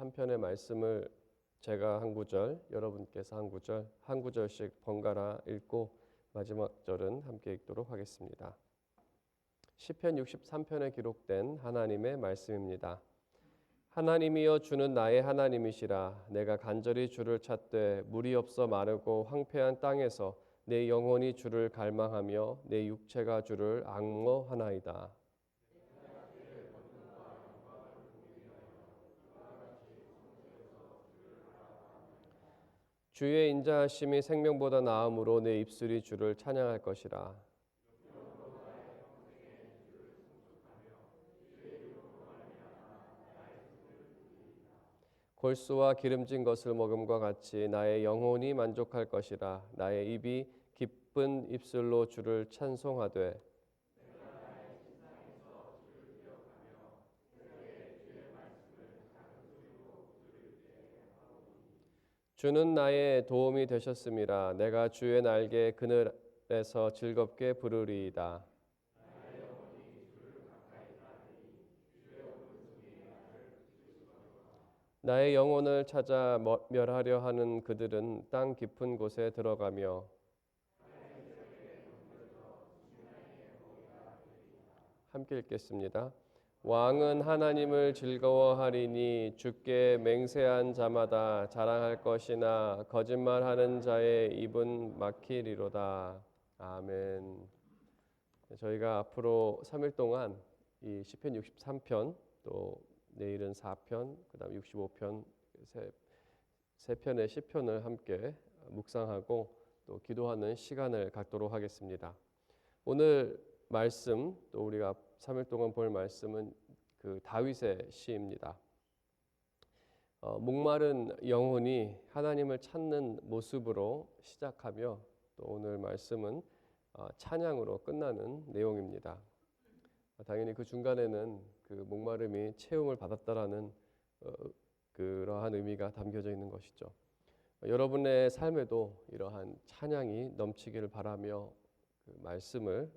63편의 말씀을 제가 한 구절, 여러분께서 한 구절씩 번갈아 읽고 마지막 절은 함께 읽도록 하겠습니다. 시편 63편에 기록된 하나님의 말씀입니다. 하나님이여 주는 나의 하나님이시라. 내가 간절히 주를 찾되 물이 없어 마르고 황폐한 땅에서 내 영혼이 주를 갈망하며 내 육체가 주를 앙모하나이다. 주의 인자하심이 생명보다 나음으로 내 입술이 주를 찬양할 것이라. 골수와 기름진 것을 먹음과 같이 나의 영혼이 만족할 것이라. 나의 입이 기쁜 입술로 주를 찬송하되 주는 나의 도움이 되셨음이라. 내가 주의 날개 그늘에서 즐겁게 부르리이다. 나의 영혼을 찾아 멸하려 하는 그들은 땅 깊은 곳에 들어가며 함께 읽겠습니다. 왕은 하나님을 즐거워하리니 주께 맹세한 자마다 자랑할 것이나 거짓말하는 자의 입은 막히리로다. 아멘. 저희가 앞으로 3일 동안 이 시편 63편 또 내일은 4편, 그다음 65편 세 편의 시편을 함께 묵상하고 또 기도하는 시간을 갖도록 하겠습니다. 오늘 말씀 또 우리가 3일 동안 볼 말씀은 그 다윗의 시입니다. 목마른 영혼이 하나님을 찾는 모습으로 시작하며 또 오늘 말씀은 찬양으로 끝나는 내용입니다. 당연히 그 중간에는 그 목마름이 채움을 받았다라는 그러한 의미가 담겨져 있는 것이죠. 여러분의 삶에도 이러한 찬양이 넘치기를 바라며 그 말씀을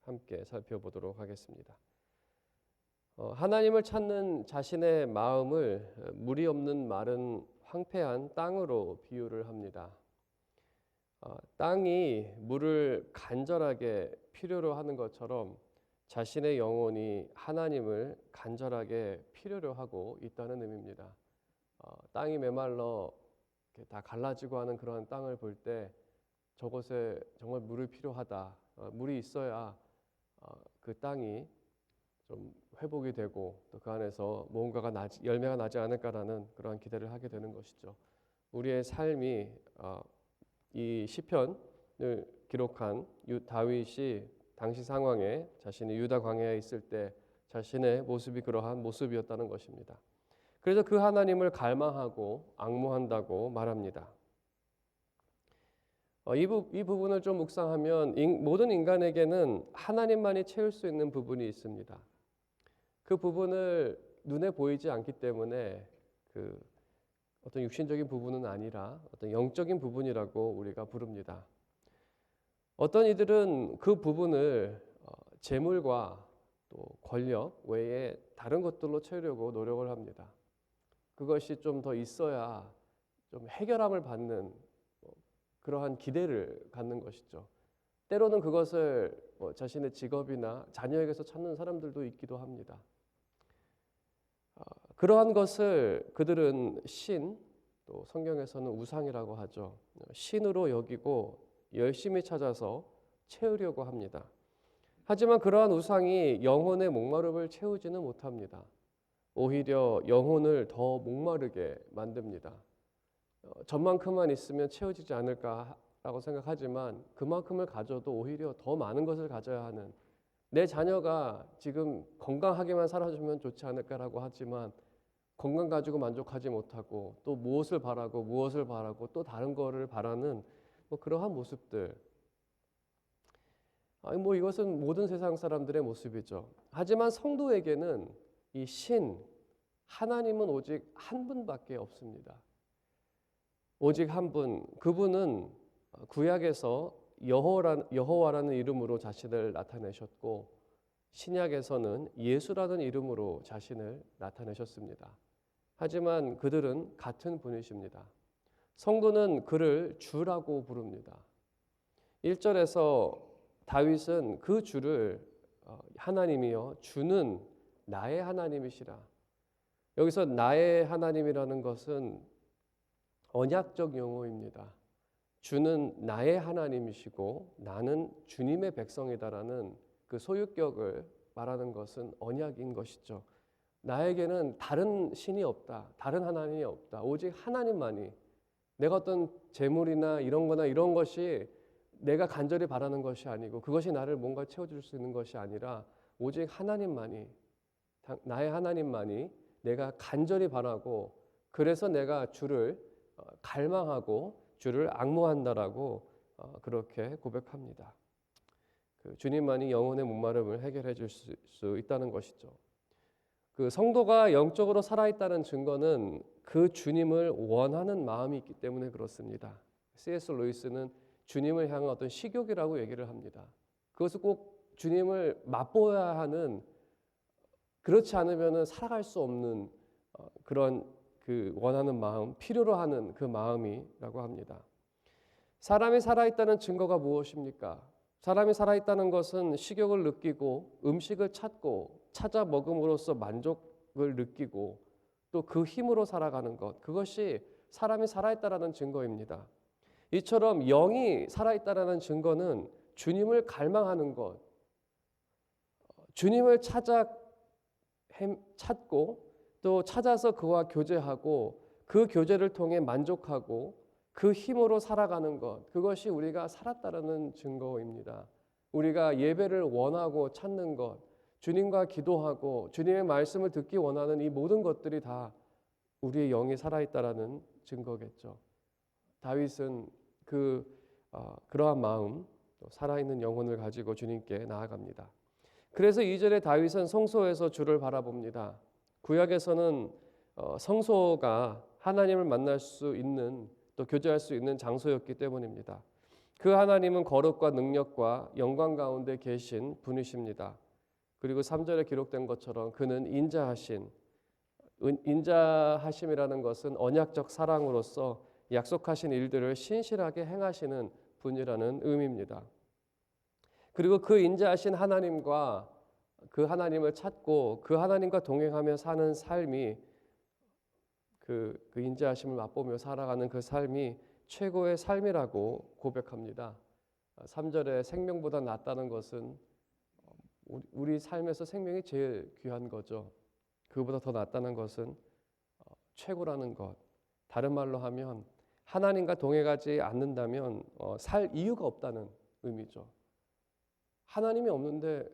함께 살펴보도록 하겠습니다. 하나님을 찾는 자신의 마음을 물이 없는 마른 황폐한 땅으로 비유를 합니다. 땅이 물을 간절하게 필요로 하는 것처럼 자신의 영혼이 하나님을 간절하게 필요로 하고 있다는 의미입니다. 땅이 메말라 다 갈라지고 하는 그런 땅을 볼 때 저곳에 정말 물이 필요하다. 물이 있어야 그 땅이 좀 회복이 되고 또 그 안에서 무언가가 열매가 나지 않을까라는 그러한 기대를 하게 되는 것이죠. 우리의 삶이 이 시편을 기록한 다윗이 당시 상황에 자신이 유다 광야에 있을 때 자신의 모습이 그러한 모습이었다는 것입니다. 그래서 그 하나님을 갈망하고 앙모한다고 말합니다. 이 부분을 좀 묵상하면 모든 인간에게는 하나님만이 채울 수 있는 부분이 있습니다. 그 부분을 눈에 보이지 않기 때문에 그 어떤 육신적인 부분은 아니라 어떤 영적인 부분이라고 우리가 부릅니다. 어떤 이들은 그 부분을 재물과 또 권력 외에 다른 것들로 채우려고 노력을 합니다. 그것이 좀 더 있어야 좀 해결함을 받는 그러한 기대를 갖는 것이죠. 때로는 그것을 자신의 직업이나 자녀에게서 찾는 사람들도 있기도 합니다. 그러한 것을 그들은 신, 또 성경에서는 우상이라고 하죠. 신으로 여기고 열심히 찾아서 채우려고 합니다. 하지만 그러한 우상이 영혼의 목마름을 채우지는 못합니다. 오히려 영혼을 더 목마르게 만듭니다. 저만큼만 있으면 채워지지 않을까라고 생각하지만 그만큼을 가져도 오히려 더 많은 것을 가져야 하는, 내 자녀가 지금 건강하게만 살아주면 좋지 않을까라고 하지만 건강 가지고 만족하지 못하고 또 무엇을 바라고 또 다른 거를 바라는 그러한 모습들. 이것은 모든 세상 사람들의 모습이죠. 하지만 성도에게는 이 하나님은 오직 한 분밖에 없습니다. 오직 한 분, 그분은 구약에서 여호와라는 이름으로 자신을 나타내셨고 신약에서는 예수라는 이름으로 자신을 나타내셨습니다. 하지만 그들은 같은 분이십니다. 성도는 그를 주라고 부릅니다. 1절에서 다윗은 그 주를 하나님이여 주는 나의 하나님이시라. 여기서 나의 하나님이라는 것은 언약적 용어입니다. 주는 나의 하나님이시고 나는 주님의 백성이다라는 그 소유격을 말하는 것은 언약인 것이죠. 나에게는 다른 신이 없다. 다른 하나님이 없다. 오직 하나님만이. 내가 어떤 재물이나 이런 거나 이런 것이 내가 간절히 바라는 것이 아니고 그것이 나를 뭔가 채워줄 수 있는 것이 아니라 오직 하나님만이, 나의 하나님만이 내가 간절히 바라고 그래서 내가 주를 갈망하고 주를 앙모한다라고 그렇게 고백합니다. 그 주님만이 영혼의 목마름을 해결해 줄 수 있다는 것이죠. 그 성도가 영적으로 살아있다는 증거는 그 주님을 원하는 마음이 있기 때문에 그렇습니다. C.S. 루이스는 주님을 향한 어떤 식욕이라고 얘기를 합니다. 그것은 꼭 주님을 맛보아야 하는, 그렇지 않으면 살아갈 수 없는 그런 그 원하는 마음, 필요로 하는 그 마음이라고 합니다. 사람이 살아있다는 증거가 무엇입니까? 사람이 살아있다는 것은 식욕을 느끼고 음식을 찾아 먹음으로써 만족을 느끼고 또 그 힘으로 살아가는 것, 그것이 사람이 살아있다는 증거입니다. 이처럼 영이 살아있다는 증거는 주님을 갈망하는 것, 주님을 찾고 또 찾아서 그와 교제하고 그 교제를 통해 만족하고 그 힘으로 살아가는 것, 그것이 우리가 살았다는 증거입니다. 우리가 예배를 원하고 찾는 것, 주님과 기도하고 주님의 말씀을 듣기 원하는 이 모든 것들이 다 우리의 영이 살아있다는 증거겠죠. 다윗은 그러한 마음, 살아있는 영혼을 가지고 주님께 나아갑니다. 그래서 2절에 다윗은 성소에서 주를 바라봅니다. 구약에서는 성소가 하나님을 만날 수 있는, 또 교제할 수 있는 장소였기 때문입니다. 그 하나님은 거룩과 능력과 영광 가운데 계신 분이십니다. 그리고 3절에 기록된 것처럼 그는 인자하심이라는 것은 언약적 사랑으로서 약속하신 일들을 신실하게 행하시는 분이라는 의미입니다. 그리고 그 인자하신 하나님과 그 하나님을 찾고 그 하나님과 동행하며 사는 삶이 그 인자하심을 맛보며 살아가는 그 삶이 최고의 삶이라고 고백합니다. 3절에 생명보다 낫다는 것은 우리 삶에서 생명이 제일 귀한 거죠. 그보다 더 낫다는 것은 최고라는 것. 다른 말로 하면 하나님과 동행하지 않는다면 살 이유가 없다는 의미죠. 하나님이 없는데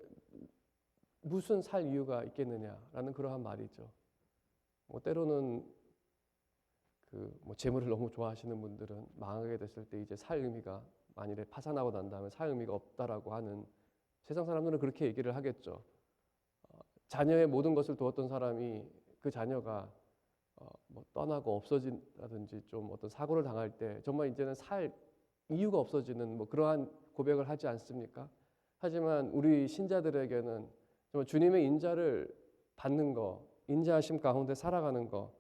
무슨 살 이유가 있겠느냐라는 그러한 말이죠. 때로는 재물을 너무 좋아하시는 분들은 망하게 됐을 때 이제 살 의미가, 만일에 파산하고 난 다음에 살 의미가 없다라고 하는, 세상 사람들은 그렇게 얘기를 하겠죠. 자녀의 모든 것을 두었던 사람이 그 자녀가 떠나고 없어진다든지 좀 어떤 사고를 당할 때 정말 이제는 살 이유가 없어지는 그러한 고백을 하지 않습니까? 하지만 우리 신자들에게는 정말 주님의 인자를 받는 거, 인자하심 가운데 살아가는 거,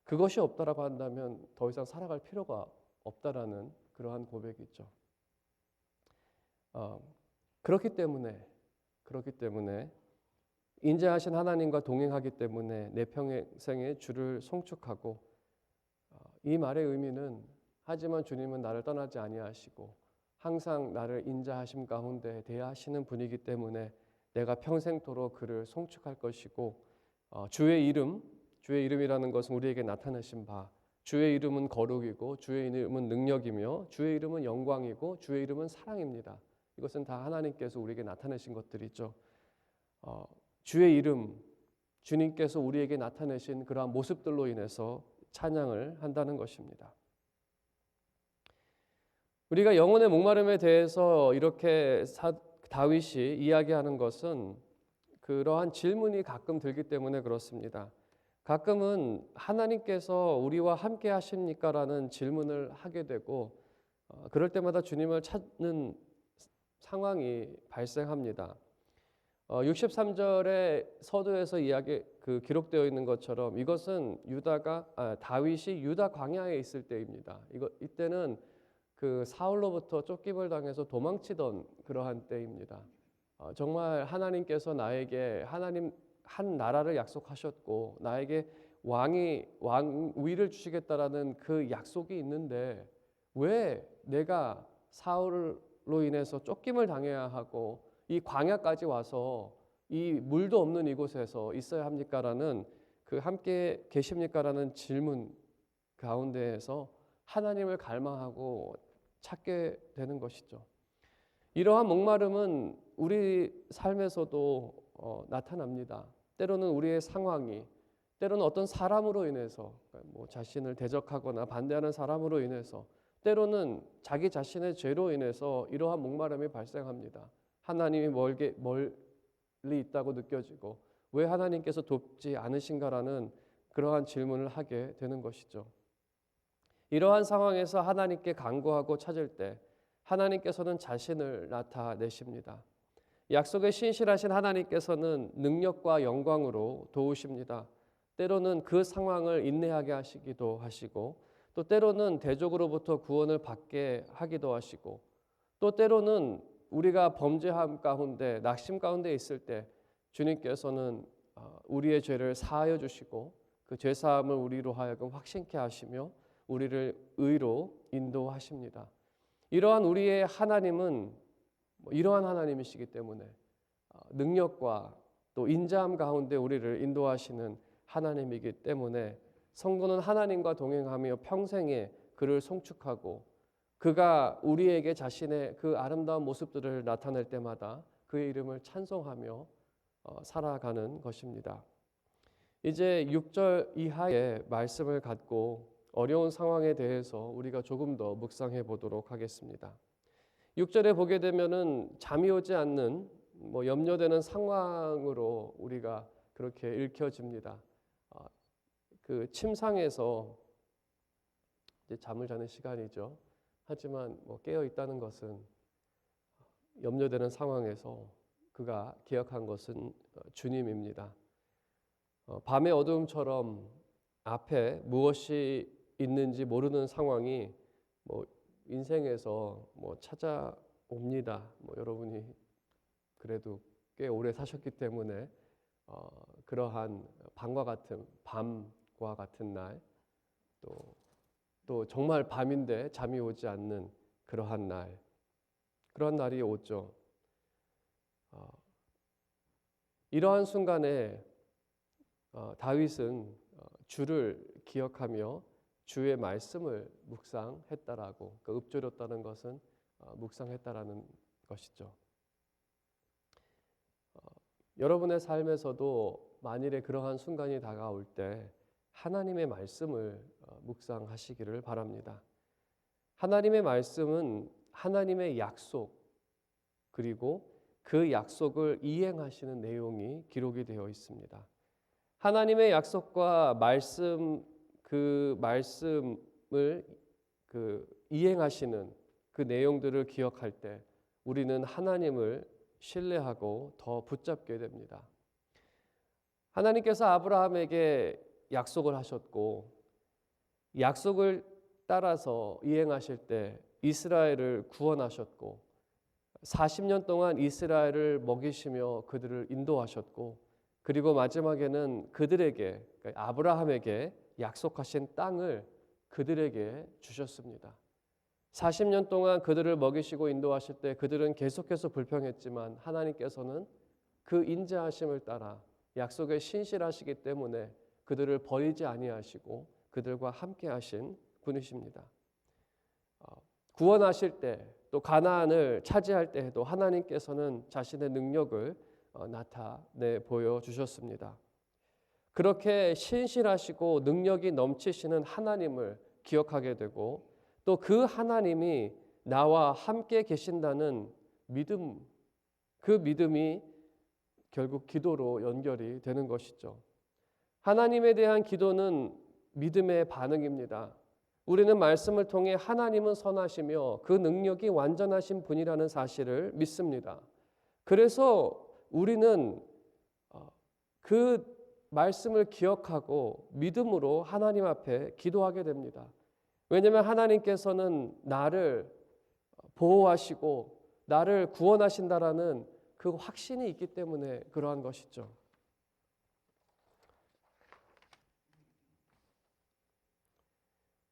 그것이 없다라고 한다면 더 이상 살아갈 필요가 없다라는 그러한 고백이죠. 그렇기 때문에 인자하신 하나님과 동행하기 때문에 내 평생에 주를 송축하고, 이 말의 의미는 하지만 주님은 나를 떠나지 아니하시고 항상 나를 인자하심 가운데 대하시는 분이기 때문에 내가 평생토록 그를 송축할 것이고, 주의 이름이라는 것은 우리에게 나타내신 바, 주의 이름은 거룩이고 주의 이름은 능력이며 주의 이름은 영광이고 주의 이름은 사랑입니다. 이것은 다 하나님께서 우리에게 나타내신 것들이죠. 주의 이름, 주님께서 우리에게 나타내신 그러한 모습들로 인해서 찬양을 한다는 것입니다. 우리가 영혼의 목마름에 대해서 이렇게 다윗이 이야기하는 것은 그러한 질문이 가끔 들기 때문에 그렇습니다. 가끔은 하나님께서 우리와 함께 하십니까? 라는 질문을 하게 되고, 그럴 때마다 주님을 찾는 상황이 발생합니다. 63절의 서두에서 기록되어 있는 것처럼 이것은 다윗이 유다 광야에 있을 때입니다. 이때는 그 사울로부터 쫓김을 당해서 도망치던 그러한 때입니다. 정말 하나님께서 나에게 한 나라를 약속하셨고 나에게 왕위를 주시겠다라는 그 약속이 있는데 왜 내가 사울로 인해서 쫓김을 당해야 하고 이 광야까지 와서 이 물도 없는 이곳에서 있어야 합니까라는 그 함께 계십니까라는 질문 가운데에서 하나님을 갈망하고 찾게 되는 것이죠. 이러한 목마름은 우리 삶에서도 나타납니다. 때로는 우리의 상황이, 때로는 어떤 사람으로 인해서 자신을 대적하거나 반대하는 사람으로 인해서, 때로는 자기 자신의 죄로 인해서 이러한 목마름이 발생합니다. 하나님이 멀리 있다고 느껴지고 왜 하나님께서 돕지 않으신가라는 그러한 질문을 하게 되는 것이죠. 이러한 상황에서 하나님께 간구하고 찾을 때 하나님께서는 자신을 나타내십니다. 약속에 신실하신 하나님께서는 능력과 영광으로 도우십니다. 때로는 그 상황을 인내하게 하시기도 하시고, 또 때로는 대적으로부터 구원을 받게 하기도 하시고, 또 때로는 우리가 범죄함 가운데 낙심 가운데 있을 때 주님께서는 우리의 죄를 사하여 주시고 그 죄 사함을 우리로 하여금 확신케 하시며 우리를 의로 인도하십니다. 이러한 우리의 하나님은 이러한 하나님이시기 때문에 능력과 또 인자함 가운데 우리를 인도하시는 하나님이기 때문에 성도는 하나님과 동행하며 평생에 그를 송축하고 그가 우리에게 자신의 그 아름다운 모습들을 나타낼 때마다 그의 이름을 찬송하며 살아가는 것입니다. 이제 6절 이하의 말씀을 갖고 어려운 상황에 대해서 우리가 조금 더 묵상해 보도록 하겠습니다. 6절에 보게 되면은 잠이 오지 않는 염려되는 상황으로 우리가 그렇게 읽혀집니다. 그 침상에서 이제 잠을 자는 시간이죠. 하지만 깨어 있다는 것은 염려되는 상황에서 그가 기억한 것은 주님입니다. 밤의 어두움처럼 앞에 무엇이 있는지 모르는 상황이 인생에서 찾아옵니다. 여러분이 그래도 꽤 오래 사셨기 때문에 그러한 밤과 같은 날, 또 정말 밤인데 잠이 오지 않는 그러한 날이 오죠. 이러한 순간에 다윗은 주를 기억하며 주의 말씀을 묵상했다라고, 읊조렸다는 것은 묵상했다라는 것이죠. 여러분의 삶에서도 만일에 그러한 순간이 다가올 때 하나님의 말씀을 묵상하시기를 바랍니다. 하나님의 말씀은 하나님의 약속, 그리고 그 약속을 이행하시는 내용이 기록이 되어 있습니다. 하나님의 약속과 그 말씀을 이행하시는 그 내용들을 기억할 때 우리는 하나님을 신뢰하고 더 붙잡게 됩니다. 하나님께서 아브라함에게 약속을 하셨고 약속을 따라서 이행하실 때 이스라엘을 구원하셨고 40년 동안 이스라엘을 먹이시며 그들을 인도하셨고, 그리고 마지막에는 그들에게, 아브라함에게 약속하신 땅을 그들에게 주셨습니다. 40년 동안 그들을 먹이시고 인도하실 때 그들은 계속해서 불평했지만 하나님께서는 그 인자하심을 따라 약속에 신실하시기 때문에 그들을 버리지 아니하시고 그들과 함께 하신 분이십니다. 구원하실 때, 또 가나안을 차지할 때에도 하나님께서는 자신의 능력을 나타내 보여주셨습니다. 그렇게 신실하시고 능력이 넘치시는 하나님을 기억하게 되고, 또 그 하나님이 나와 함께 계신다는 믿음, 그 믿음이 결국 기도로 연결이 되는 것이죠. 하나님에 대한 기도는 믿음의 반응입니다. 우리는 말씀을 통해 하나님은 선하시며 그 능력이 완전하신 분이라는 사실을 믿습니다. 그래서 우리는 그 말씀을 기억하고 믿음으로 하나님 앞에 기도하게 됩니다. 왜냐하면 하나님께서는 나를 보호하시고 나를 구원하신다라는 그 확신이 있기 때문에 그러한 것이죠.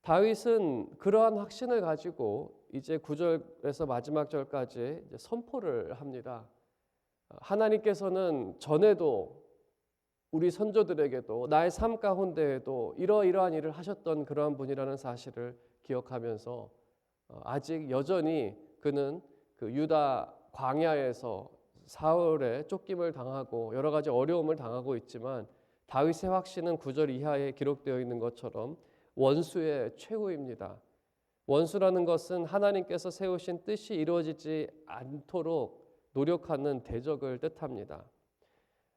다윗은 그러한 확신을 가지고 이제 9절에서 마지막 절까지 이제 선포를 합니다. 하나님께서는 전에도 우리 선조들에게도 나의 삶 가운데에도 이러이러한 일을 하셨던 그러한 분이라는 사실을 기억하면서 아직 여전히 그는 그 유다 광야에서 사울의 쫓김을 당하고 여러 가지 어려움을 당하고 있지만 다윗의 확신은 9절 이하에 기록되어 있는 것처럼 원수의 최후입니다. 원수라는 것은 하나님께서 세우신 뜻이 이루어지지 않도록 노력하는 대적을 뜻합니다.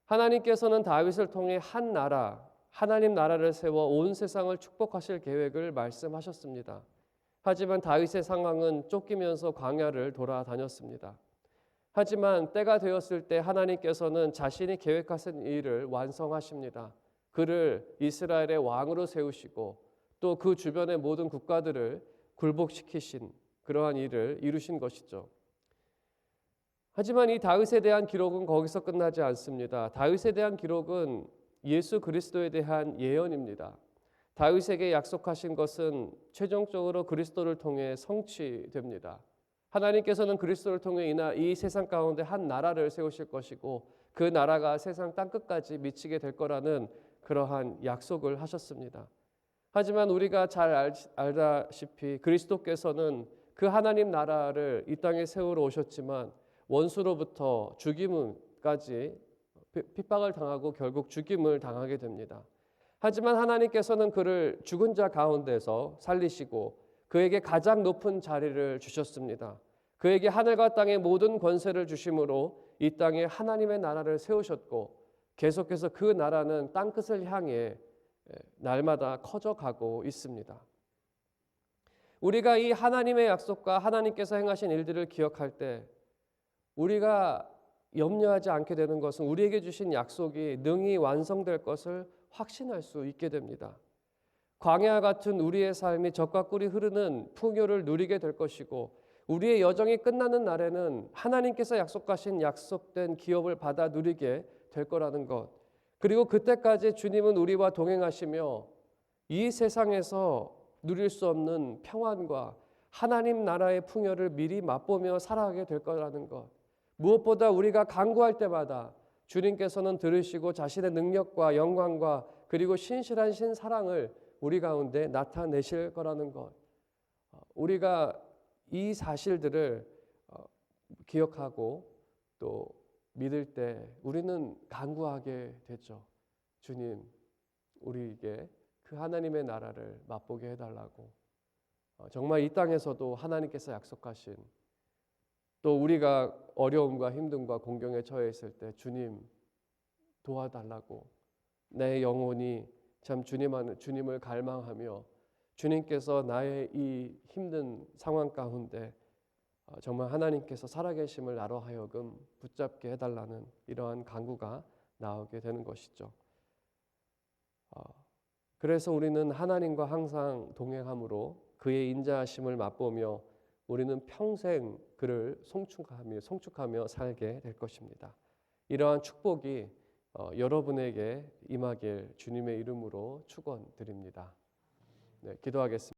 하나님께서는 다윗을 통해 한 나라, 하나님 나라를 세워 온 세상을 축복하실 계획을 말씀하셨습니다. 하지만 다윗의 상황은 쫓기면서 광야를 돌아다녔습니다. 하지만 때가 되었을 때 하나님께서는 자신이 계획하신 일을 완성하십니다. 그를 이스라엘의 왕으로 세우시고 또 그 주변의 모든 국가들을 굴복시키신 그러한 일을 이루신 것이죠. 하지만 이 다윗에 대한 기록은 거기서 끝나지 않습니다. 다윗에 대한 기록은 예수 그리스도에 대한 예언입니다. 다윗에게 약속하신 것은 최종적으로 그리스도를 통해 성취됩니다. 하나님께서는 그리스도를 통해 이 세상 가운데 한 나라를 세우실 것이고 그 나라가 세상 땅끝까지 미치게 될 거라는 그러한 약속을 하셨습니다. 하지만 우리가 잘 알다시피 그리스도께서는 그 하나님 나라를 이 땅에 세우러 오셨지만 원수로부터 죽임까지 핍박을 당하고 결국 죽임을 당하게 됩니다. 하지만 하나님께서는 그를 죽은 자 가운데서 살리시고 그에게 가장 높은 자리를 주셨습니다. 그에게 하늘과 땅의 모든 권세를 주심으로 이 땅에 하나님의 나라를 세우셨고 계속해서 그 나라는 땅끝을 향해 날마다 커져가고 있습니다. 우리가 이 하나님의 약속과 하나님께서 행하신 일들을 기억할 때 우리가 염려하지 않게 되는 것은 우리에게 주신 약속이 능히 완성될 것을 확신할 수 있게 됩니다. 광야 같은 우리의 삶이 젖과 꿀이 흐르는 풍요를 누리게 될 것이고 우리의 여정이 끝나는 날에는 하나님께서 약속된 기업을 받아 누리게 될 거라는 것. 그리고 그때까지 주님은 우리와 동행하시며 이 세상에서 누릴 수 없는 평안과 하나님 나라의 풍요를 미리 맛보며 살아가게 될 거라는 것. 무엇보다 우리가 간구할 때마다 주님께서는 들으시고 자신의 능력과 영광과 그리고 신실한 신사랑을 우리 가운데 나타내실 거라는 것. 우리가 이 사실들을 기억하고 또 믿을 때 우리는 간구하게 되죠. 주님, 우리에게 그 하나님의 나라를 맛보게 해달라고. 정말 이 땅에서도 하나님께서 약속하신 또 우리가 어려움과 힘듦과 공경에 처해 있을 때 주님 도와달라고 내 영혼이 참 주님을 갈망하며 주님께서 나의 이 힘든 상황 가운데 정말 하나님께서 살아계심을 나로 하여금 붙잡게 해달라는 이러한 간구가 나오게 되는 것이죠. 그래서 우리는 하나님과 항상 동행함으로 그의 인자하심을 맛보며 우리는 평생 그를 송축하며 살게 될 것입니다. 이러한 축복이 여러분에게 임하길 주님의 이름으로 축원드립니다. 네, 기도하겠습니다.